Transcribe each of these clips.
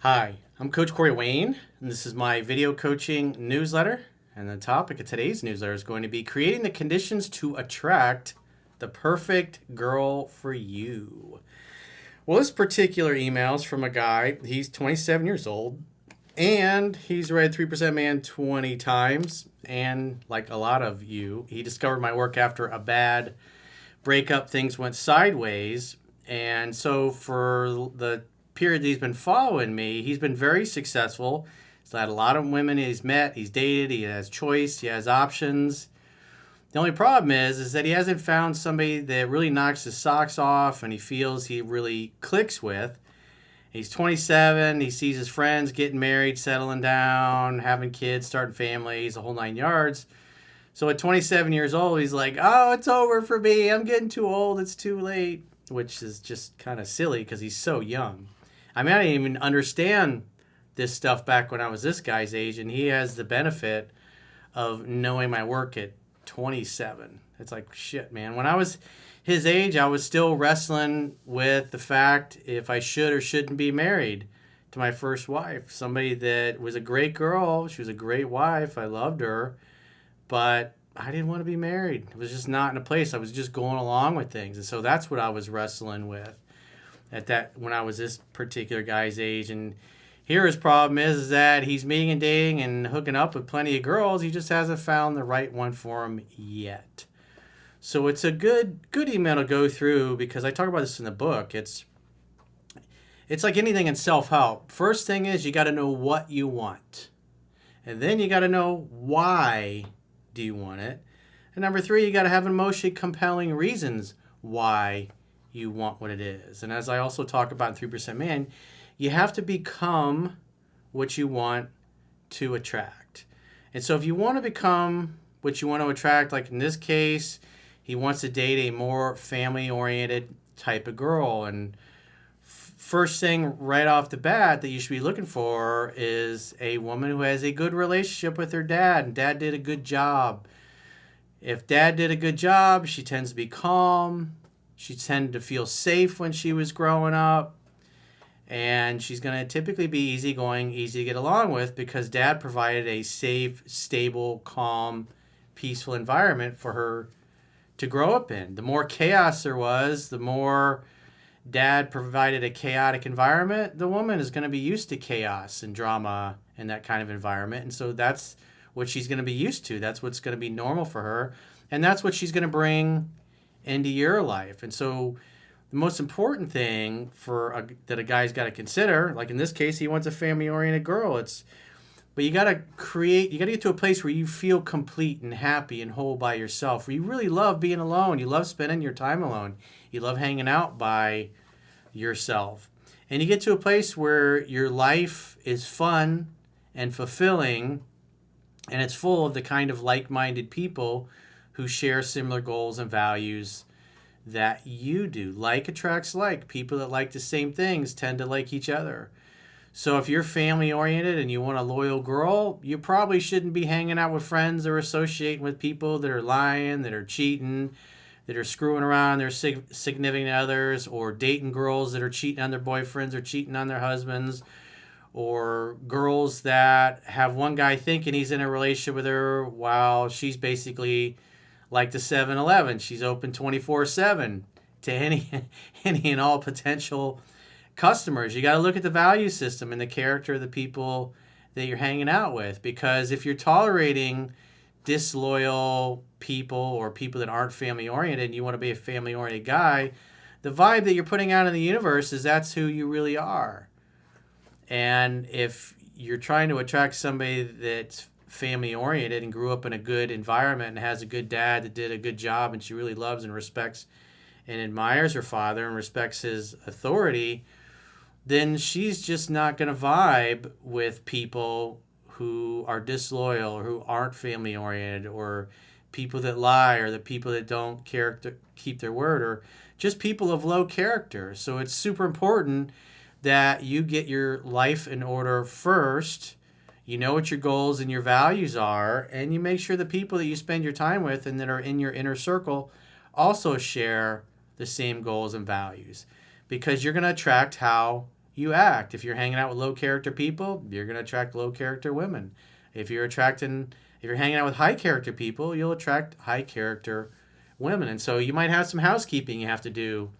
Hi, I'm Coach Corey Wayne, and this is my video coaching newsletter. And the topic of today's newsletter is going to be creating the conditions to attract the perfect girl for you. Well, this particular email is from a guy, he's 27 years old, and he's read 3% Man 20 times. And like a lot of you, he discovered my work after a bad breakup, things went sideways. And so for the period that he's been following me, he's been very successful. He's had a lot of women he's met, he's dated, he has choice, he has options. The only problem is that he hasn't found somebody that really knocks his socks off and he feels he really clicks with. He's 27, he sees his friends getting married, settling down, having kids, starting families, the whole nine yards. So at 27 years old, he's like, oh, it's over for me. I'm getting too old. It's too late, which is just kind of silly because he's so young. I mean, I didn't even understand this stuff back when I was this guy's age, and he has the benefit of knowing my work at 27. It's like, shit, man. When I was his age, I was still wrestling with the fact if I should or shouldn't be married to my first wife. Somebody that was a great girl. She was a great wife. I loved her. But I didn't want to be married. It was just not in a place. I was just going along with things. And so that's what I was wrestling with when I was this particular guy's age. And here his problem is that he's meeting and dating and hooking up with plenty of girls. He just hasn't found the right one for him yet. So it's a good email to go through because I talk about this in the book. It's like anything in self-help. First thing is you got to know what you want. And then you got to know why do you want it? And number 3, you got to have emotionally compelling reasons why you want what it is. And as I also talk about in 3% Man, you have to become what you want to attract. And so if you want to become what you want to attract, like in this case, he wants to date a more family-oriented type of girl. And first thing right off the bat that you should be looking for is a woman who has a good relationship with her dad, and dad did a good job. If dad did a good job, she tends to be calm. She tended to feel safe when she was growing up. And she's going to typically be easygoing, easy to get along with because dad provided a safe, stable, calm, peaceful environment for her to grow up in. The more chaos there was, the more dad provided a chaotic environment, the woman is going to be used to chaos and drama and that kind of environment. And so that's what she's going to be used to. That's what's going to be normal for her. And that's what she's going to bring into your life. And so the most important thing that a guy's got to consider, like in this case, he wants a family-oriented girl. But you got to get to a place where you feel complete and happy and whole by yourself, where you really love being alone. You love spending your time alone. You love hanging out by yourself. And you get to a place where your life is fun and fulfilling, and it's full of the kind of like-minded people who share similar goals and values that you do. Like attracts like. People that like the same things tend to like each other. So if you're family-oriented and you want a loyal girl, you probably shouldn't be hanging out with friends or associating with people that are lying, that are cheating, that are screwing around their significant others, or dating girls that are cheating on their boyfriends or cheating on their husbands, or girls that have one guy thinking he's in a relationship with her while she's basically like the 7-Eleven. She's open 24/7 to any and all potential customers. You got to look at the value system and the character of the people that you're hanging out with, because if you're tolerating disloyal people or people that aren't family oriented and you want to be a family oriented guy, the vibe that you're putting out in the universe is that's who you really are. And if you're trying to attract somebody that's family oriented and grew up in a good environment and has a good dad that did a good job and she really loves and respects and admires her father and respects his authority, then she's just not going to vibe with people who are disloyal or who aren't family oriented, or people that lie, or the people that don't keep their word, or just people of low character. So it's super important that you get your life in order first. You know what your goals and your values are, and you make sure the people that you spend your time with and that are in your inner circle also share the same goals and values, because you're going to attract how you act. If you're hanging out with low character people, you're going to attract low character women. If you're hanging out with high character people, you'll attract high character women. And so you might have some housekeeping you have to do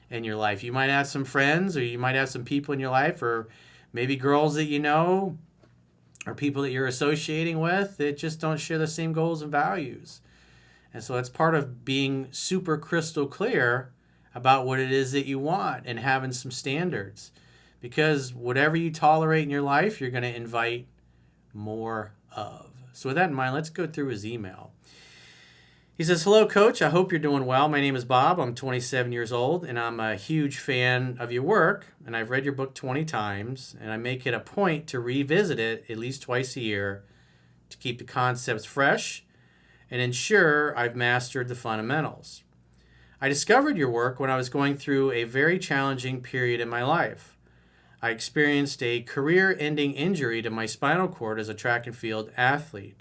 in your life. You might have some friends, or you might have some people in your life, or maybe girls that you know, or people that you're associating with that just don't share the same goals and values. And so that's part of being super crystal clear about what it is that you want and having some standards. Because whatever you tolerate in your life, you're going to invite more of. So with that in mind, let's go through his email. He says, "Hello, Coach. I hope you're doing well. My name is Bob. I'm 27 years old, and I'm a huge fan of your work. And I've read your book 20 times, and I make it a point to revisit it at least twice a year to keep the concepts fresh and ensure I've mastered the fundamentals. I discovered your work when I was going through a very challenging period in my life. I experienced a career-ending injury to my spinal cord as a track and field athlete.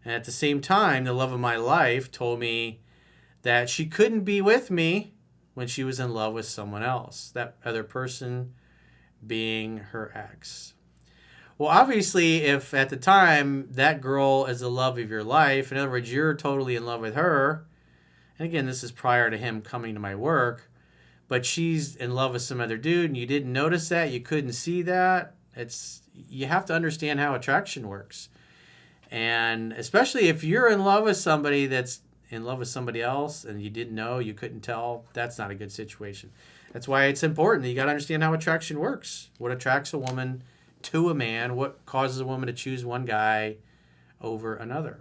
And at the same time, the love of my life told me that she couldn't be with me when she was in love with someone else, that other person being her ex. Well, obviously, if at the time that girl is the love of your life, in other words, you're totally in love with her, and again, this is prior to him coming to my work, but she's in love with some other dude and you didn't notice that, you couldn't see that, you have to understand how attraction works. And especially if you're in love with somebody that's in love with somebody else and you didn't know, you couldn't tell, that's not a good situation. That's why it's important. You got to understand how attraction works. What attracts a woman to a man, what causes a woman to choose one guy over another.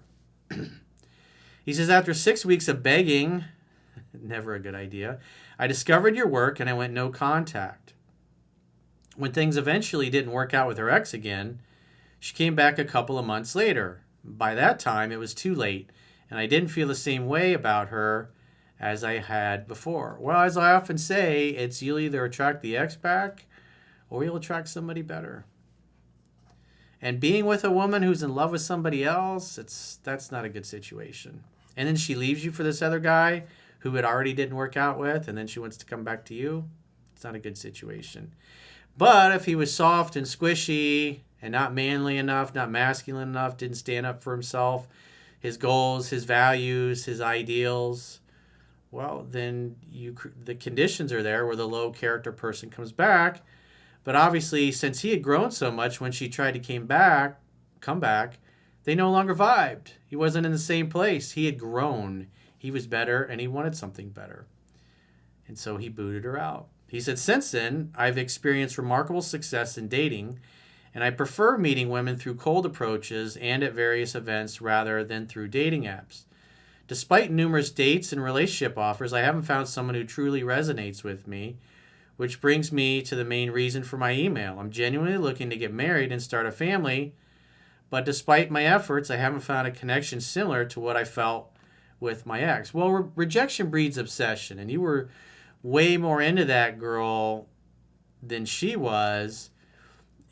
He says, after 6 weeks of begging, never a good idea, I discovered your work and I went no contact. When things eventually didn't work out with her ex again, she came back a couple of months later. By that time, it was too late, and I didn't feel the same way about her as I had before. Well, as I often say, it's you'll either attract the ex back or you'll attract somebody better. And being with a woman who's in love with somebody else, that's not a good situation. And then she leaves you for this other guy who it already didn't work out with, and then she wants to come back to you. It's not a good situation. But if he was soft and squishy and not manly enough, not masculine enough, didn't stand up for himself, his goals, his values, his ideals, well, then the conditions are there where the low character person comes back. But obviously, since he had grown so much, when she tried to come back, they no longer vibed. He wasn't in the same place. He had grown. He was better, and he wanted something better. And so he booted her out. He said, since then, I've experienced remarkable success in dating, and I prefer meeting women through cold approaches and at various events rather than through dating apps. Despite numerous dates and relationship offers, I haven't found someone who truly resonates with me, which brings me to the main reason for my email. I'm genuinely looking to get married and start a family, but despite my efforts, I haven't found a connection similar to what I felt with my ex. Well, rejection breeds obsession, and you were way more into that girl than she was,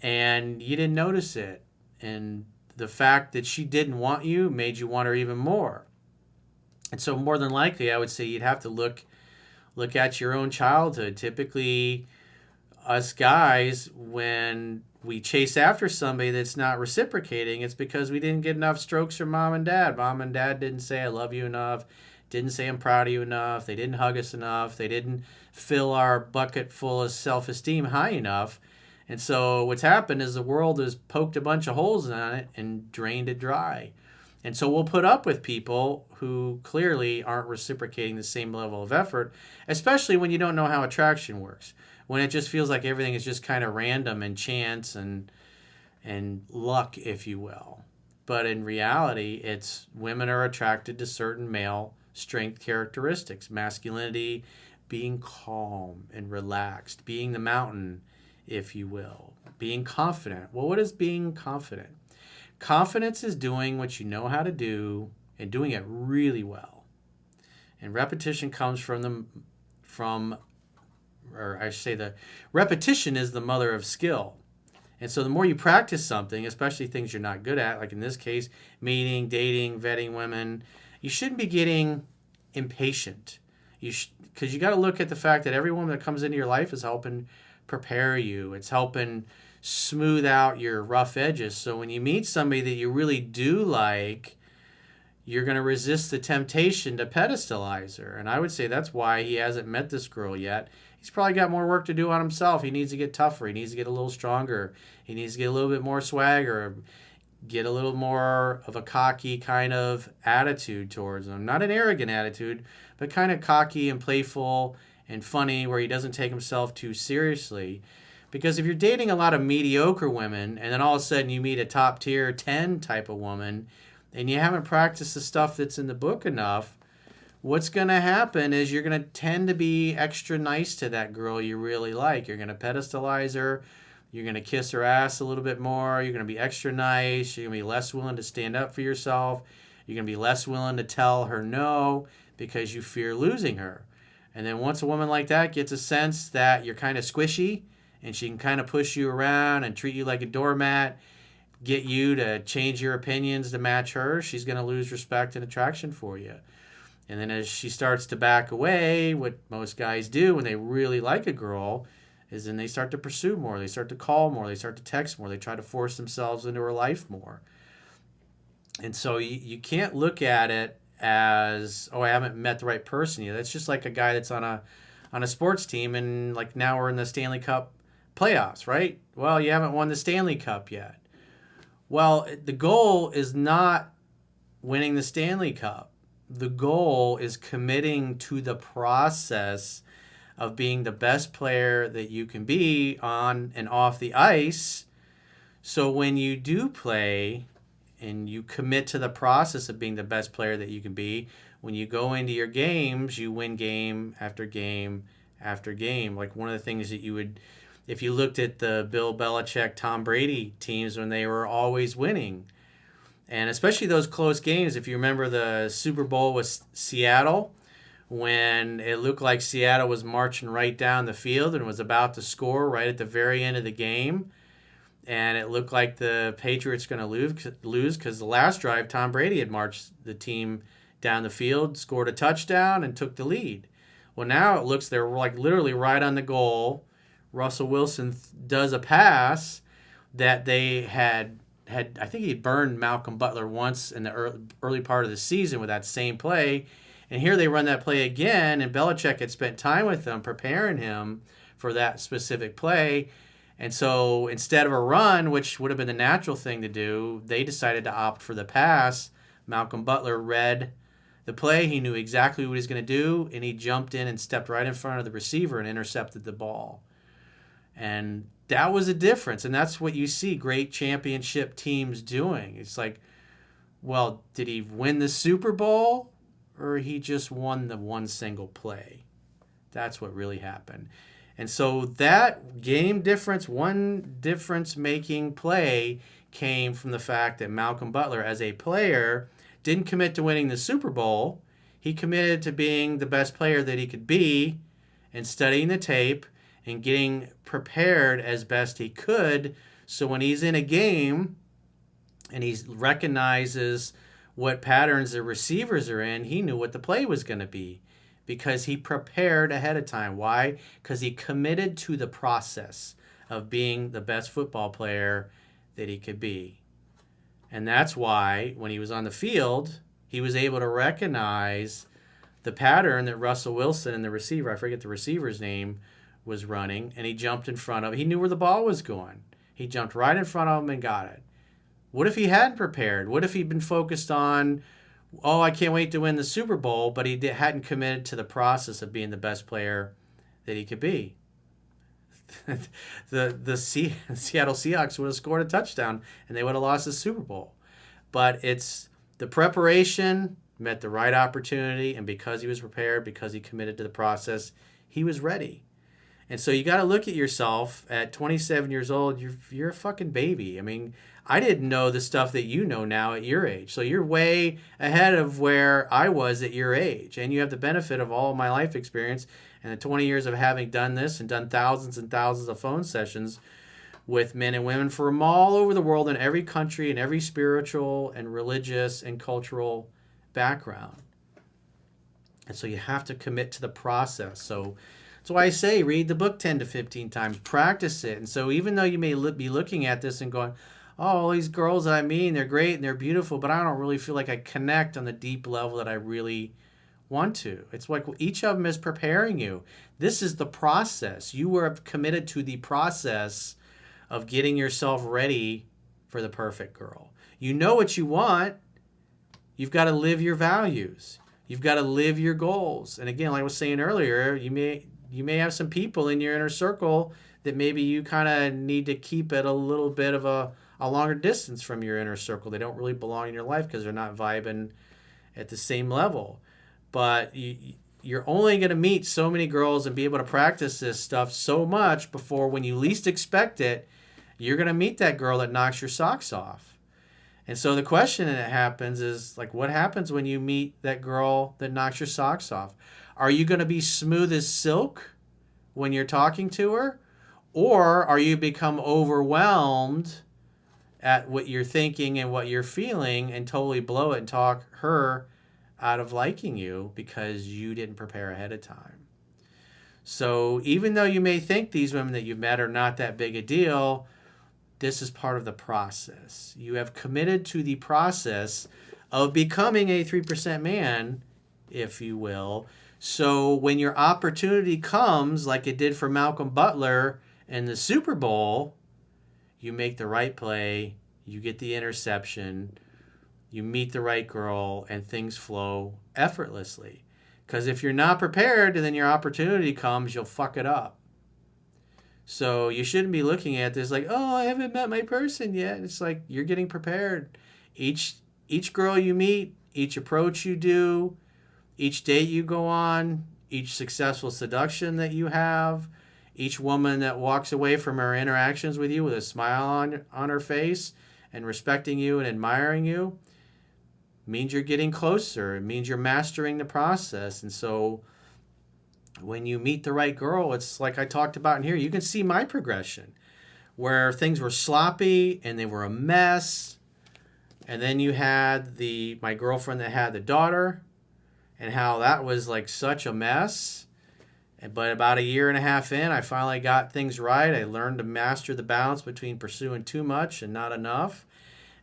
and you didn't notice it. And the fact that she didn't want you made you want her even more. And so more than likely, I would say you'd have to look at your own childhood. Typically, us guys, when we chase after somebody that's not reciprocating, it's because we didn't get enough strokes from mom and dad. Mom and dad didn't say, I love you enough, didn't say I'm proud of you enough, they didn't hug us enough, they didn't fill our bucket full of self-esteem high enough. And so what's happened is the world has poked a bunch of holes in it and drained it dry. And so we'll put up with people who clearly aren't reciprocating the same level of effort, especially when you don't know how attraction works. When it just feels like everything is just kind of random and chance and luck, if you will. But in reality, it's women are attracted to certain male strength characteristics. Masculinity, being calm and relaxed, being the mountain, if you will. Being confident. Well, what is being confident? Confidence is doing what you know how to do and doing it really well. And repetition comes the repetition is the mother of skill. And so the more you practice something, especially things you're not good at, like in this case, meeting, dating, vetting women, you shouldn't be getting impatient. Because you got to look at the fact that every woman that comes into your life is helping prepare you. It's helping smooth out your rough edges. So when you meet somebody that you really do like, you're going to resist the temptation to pedestalize her. And I would say that's why he hasn't met this girl yet. He's probably got more work to do on himself. He needs to get tougher. He needs to get a little stronger. He needs to get a little bit more swagger, get a little more of a cocky kind of attitude towards him. Not an arrogant attitude, but kind of cocky and playful and funny where he doesn't take himself too seriously. Because if you're dating a lot of mediocre women and then all of a sudden you meet a top tier 10 type of woman and you haven't practiced the stuff that's in the book enough, what's going to happen is you're going to tend to be extra nice to that girl you really like. You're going to pedestalize her. You're going to kiss her ass a little bit more. You're going to be extra nice. You're going to be less willing to stand up for yourself. You're going to be less willing to tell her no because you fear losing her. And then once a woman like that gets a sense that you're kind of squishy and she can kind of push you around and treat you like a doormat, get you to change your opinions to match her, she's going to lose respect and attraction for you. And then as she starts to back away, what most guys do when they really like a girl is then they start to pursue more. They start to call more. They start to text more. They try to force themselves into her life more. And so you can't look at it as, oh, I haven't met the right person yet. That's just like a guy that's on a sports team and like now we're in the Stanley Cup playoffs, right? Well, you haven't won the Stanley Cup yet. Well, the goal is not winning the Stanley Cup. The goal is committing to the process of being the best player that you can be on and off the ice. So when you do play and you commit to the process of being the best player that you can be, when you go into your games, you win game after game after game. Like one of the things that you would, if you looked at the Bill Belichick, Tom Brady teams when they were always winning, and especially those close games, if you remember the Super Bowl with Seattle, when it looked like Seattle was marching right down the field and was about to score right at the very end of the game, and it looked like the Patriots going to lose because the last drive, Tom Brady had marched the team down the field, scored a touchdown, and took the lead. Well, now it looks they're like literally right on the goal. Russell Wilson does a pass that they had I think he burned Malcolm Butler once in the early part of the season with that same play. And here they run that play again, and Belichick had spent time with them preparing him for that specific play. And so instead of a run, which would have been the natural thing to do, they decided to opt for the pass. Malcolm Butler read the play. He knew exactly what he was going to do, and he jumped in and stepped right in front of the receiver and intercepted the ball. And that was a difference, and that's what you see great championship teams doing. It's like, well, did he win the Super Bowl, or he just won the one single play? That's what really happened. And so that game difference, one difference-making play came from the fact that Malcolm Butler, as a player, didn't commit to winning the Super Bowl. He committed to being the best player that he could be and studying the tape and getting prepared as best he could. So when he's in a game and he recognizes what patterns the receivers are in, he knew what the play was going to be because he prepared ahead of time. Why? Because he committed to the process of being the best football player that he could be. And that's why when he was on the field, he was able to recognize the pattern that Russell Wilson and the receiver, I forget the receiver's name, was running, and he jumped in front of it. He knew where the ball was going. He jumped right in front of him and got it. What if he hadn't prepared? What if he'd been focused on, oh, I can't wait to win the Super Bowl, but he hadn't committed to the process of being the best player that he could be? the Seattle Seahawks would have scored a touchdown, and they would have lost the Super Bowl. But it's the preparation met the right opportunity, and because he was prepared, because he committed to the process, he was ready. And so you got to look at yourself at 27 years old. You're a fucking baby. I mean, I didn't know the stuff that you know now at your age. So you're way ahead of where I was at your age. And you have the benefit of all of my life experience and the 20 years of having done this and done thousands and thousands of phone sessions with men and women from all over the world in every country and every spiritual and religious and cultural background. And so you have to commit to the process. So That's why I say read the book 10 to 15 times, practice it. And so even though you may be looking at this and going, oh, all these girls that I meet, they're great and they're beautiful, but I don't really feel like I connect on the deep level that I really want to. It's like each of them is preparing you. This is the process. You were committed to the process of getting yourself ready for the perfect girl. You know what you want. You've got to live your values. You've got to live your goals. And again, like I was saying earlier, you may have some people in your inner circle that maybe you kind of need to keep at a little bit of a longer distance from your inner circle. They don't really belong in your life because they're not vibing at the same level. But you're only going to meet so many girls and be able to practice this stuff so much before when you least expect it, you're going to meet that girl that knocks your socks off. And so the question that happens is, like, what happens when you meet that girl that knocks your socks off? Are you going to be smooth as silk when you're talking to her? Or are you become overwhelmed at what you're thinking and what you're feeling and totally blow it and talk her out of liking you because you didn't prepare ahead of time? So even though you may think these women that you've met are not that big a deal, this is part of the process. You have committed to the process of becoming a 3% man, if you will. So when your opportunity comes, like it did for Malcolm Butler in the Super Bowl, you make the right play, you get the interception, you meet the right girl, and things flow effortlessly. Because if you're not prepared and then your opportunity comes, you'll fuck it up. So you shouldn't be looking at this like, oh, I haven't met my person yet. It's like you're getting prepared. Each girl you meet, each approach you do, each date you go on, each successful seduction that you have, each woman that walks away from her interactions with you with a smile on her face and respecting you and admiring you means you're getting closer. It means you're mastering the process. And so when you meet the right girl, it's like I talked about in here, you can see my progression where things were sloppy and they were a mess. And then you had my girlfriend that had the daughter and how that was like such a mess. But about a year and a half in, I finally got things right. I learned to master the balance between pursuing too much and not enough.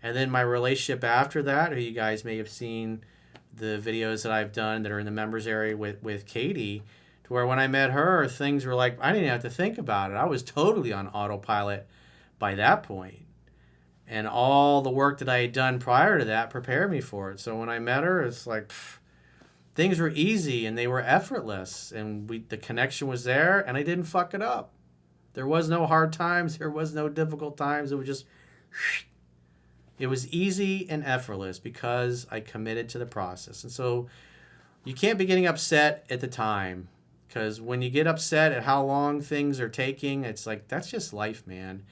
And then my relationship after that, who you guys may have seen the videos that I've done that are in the members area with Katie, to where when I met her, things were like, I didn't have to think about it. I was totally on autopilot by that point. And all the work that I had done prior to that prepared me for it. So when I met her, it's like, things were easy and they were effortless. And the connection was there and I didn't fuck it up. There was no hard times. There was no difficult times. It was just, it was easy and effortless because I committed to the process. And so you can't be getting upset at the time. Because when you get upset at how long things are taking, it's like, that's just life, man.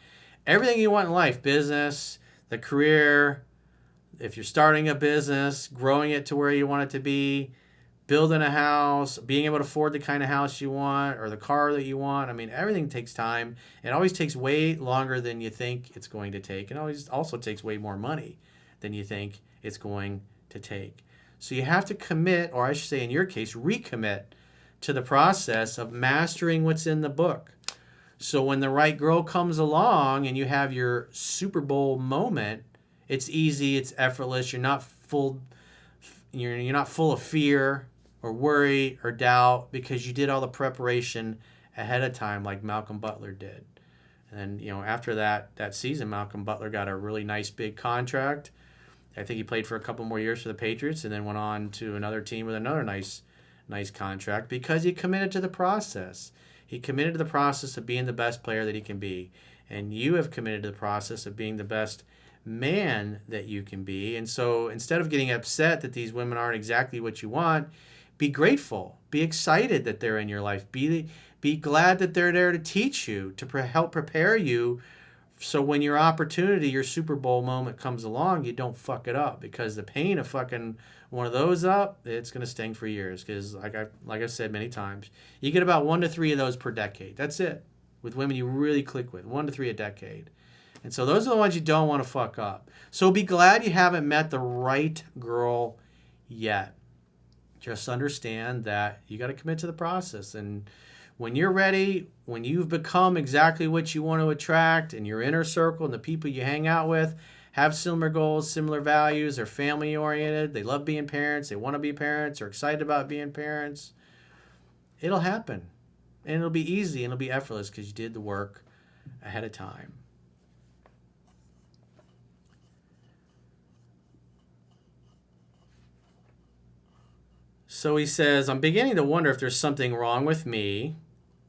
Everything you want in life, business, the career, if you're starting a business, growing it to where you want it to be, building a house, being able to afford the kind of house you want or the car that you want. I mean, everything takes time. It always takes way longer than you think it's going to take. It always also takes way more money than you think it's going to take. So you have to commit, or I should say in your case, recommit to the process of mastering what's in the book. So when the right girl comes along and you have your Super Bowl moment, it's easy, it's effortless. You're not full of fear or worry or doubt because you did all the preparation ahead of time like Malcolm Butler did. And after that season, Malcolm Butler got a really nice big contract. I think he played for a couple more years for the Patriots and then went on to another team with another nice contract because he committed to the process. He committed to the process of being the best player that he can be. And you have committed to the process of being the best man that you can be. And so instead of getting upset that these women aren't exactly what you want, be grateful. Be excited that they're in your life. Be glad that they're there to teach you, to help prepare you. So when your opportunity, your Super Bowl moment comes along, you don't fuck it up, because the pain of fucking one of those up, it's going to sting for years. Because like I've said many times, you get about 1 to 3 of those per decade. That's it. With women you really click with, 1 to 3 a decade. And so those are the ones you don't want to fuck up. So be glad you haven't met the right girl yet. Just understand that you got to commit to the process. And When you're ready, when you've become exactly what you want to attract and your inner circle and the people you hang out with have similar goals, similar values, they're family oriented, they love being parents, they want to be parents, they're excited about being parents, it'll happen. And it'll be easy and it'll be effortless because you did the work ahead of time. So he says, I'm beginning to wonder if there's something wrong with me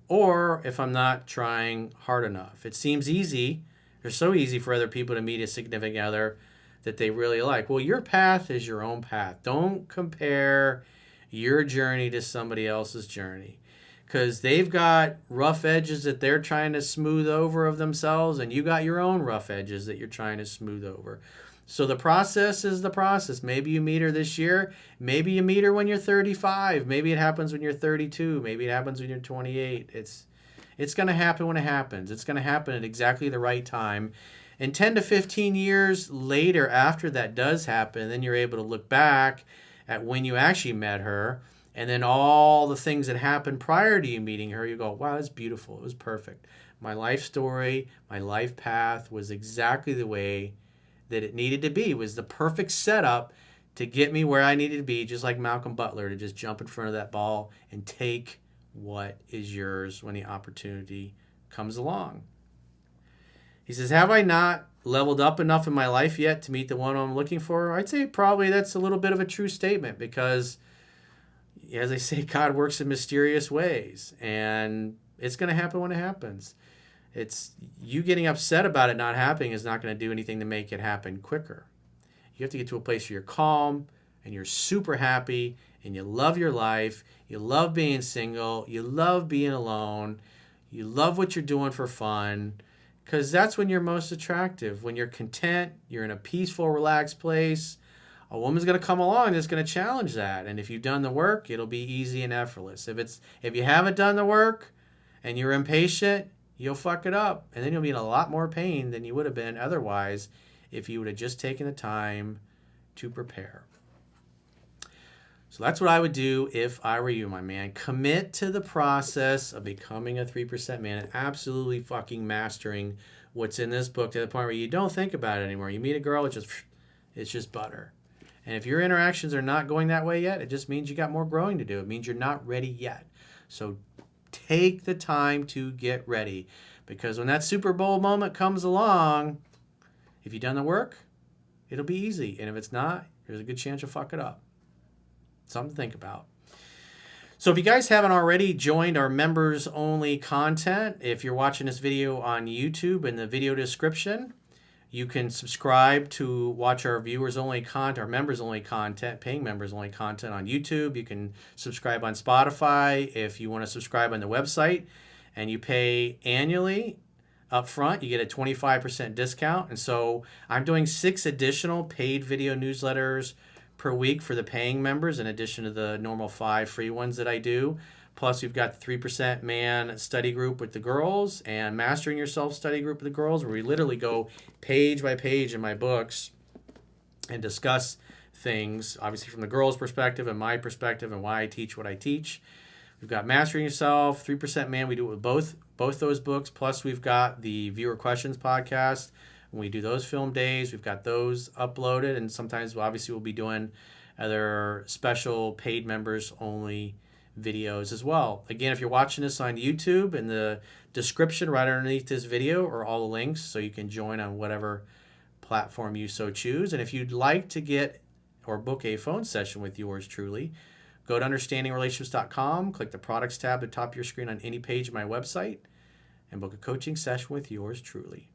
or if I'm not trying hard enough. It seems easy, or so easy for other people to meet a significant other that they really like. Well, your path is your own path. Don't compare your journey to somebody else's journey, because they've got rough edges that they're trying to smooth over of themselves, and you got your own rough edges that you're trying to smooth over. So the process is the process. Maybe you meet her this year. Maybe you meet her when you're 35. Maybe it happens when you're 32. Maybe it happens when you're 28. It's going to happen when it happens. It's going to happen at exactly the right time. And 10 to 15 years later, after that does happen, then you're able to look back at when you actually met her, and then all the things that happened prior to you meeting her. You go, wow, that's beautiful. It was perfect. My life story, my life path was exactly the way that it needed to be. It was the perfect setup to get me where I needed to be, just like Malcolm Butler, to just jump in front of that ball and take what is yours when the opportunity comes along. He says, have I not leveled up enough in my life yet to meet the one I'm looking for? I'd say probably that's a little bit of a true statement, because as I say, God works in mysterious ways, and it's going to happen when it happens. It's you getting upset about it not happening is not going to do anything to make it happen quicker. You have to get to a place where you're calm and you're super happy and you love your life. You love being single. You love being alone. You love what you're doing for fun, because that's when you're most attractive. When you're content, you're in a peaceful, relaxed place. A woman's going to come along that's going to challenge that. And if you've done the work, it'll be easy and effortless. If you haven't done the work and you're impatient, you'll fuck it up, and then you'll be in a lot more pain than you would have been otherwise if you would have just taken the time to prepare. So that's what I would do if I were you, my man. Commit to the process of becoming a 3% man and absolutely fucking mastering what's in this book to the point where you don't think about it anymore. You meet a girl, it's just butter. And if your interactions are not going that way yet, it just means you got more growing to do. It means you're not ready yet. So take the time to get ready, because when that Super Bowl moment comes along, if you've done the work, it'll be easy. And if it's not, there's a good chance you'll fuck it up. Something to think about. So if you guys haven't already joined our members only content, if you're watching this video on YouTube, in the video description, you can subscribe to watch our viewers only content, our members only content, paying members only content on YouTube. You can subscribe on Spotify. If you want to subscribe on the website and you pay annually up front, you get a 25% discount. And so I'm doing 6 additional paid video newsletters per week for the paying members, in addition to the normal 5 free ones that I do. Plus, we've got the 3% Man study group with the girls and Mastering Yourself study group with the girls, where we literally go page by page in my books and discuss things, obviously from the girls' perspective and my perspective and why I teach what I teach. We've got Mastering Yourself, 3% Man. We do it with both those books. Plus, we've got the Viewer Questions podcast. When we do those film days, we've got those uploaded. And sometimes, obviously, we'll be doing other special paid members only videos as well. Again, if you're watching this on YouTube, in the description right underneath this video are all the links, so you can join on whatever platform you so choose. And if you'd like to get or book a phone session with yours truly, go to understandingrelationships.com, click the products tab at the top of your screen on any page of my website, and book a coaching session with yours truly.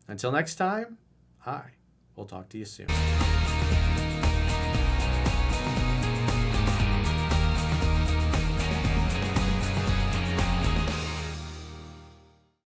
Until next time, I will talk to you soon.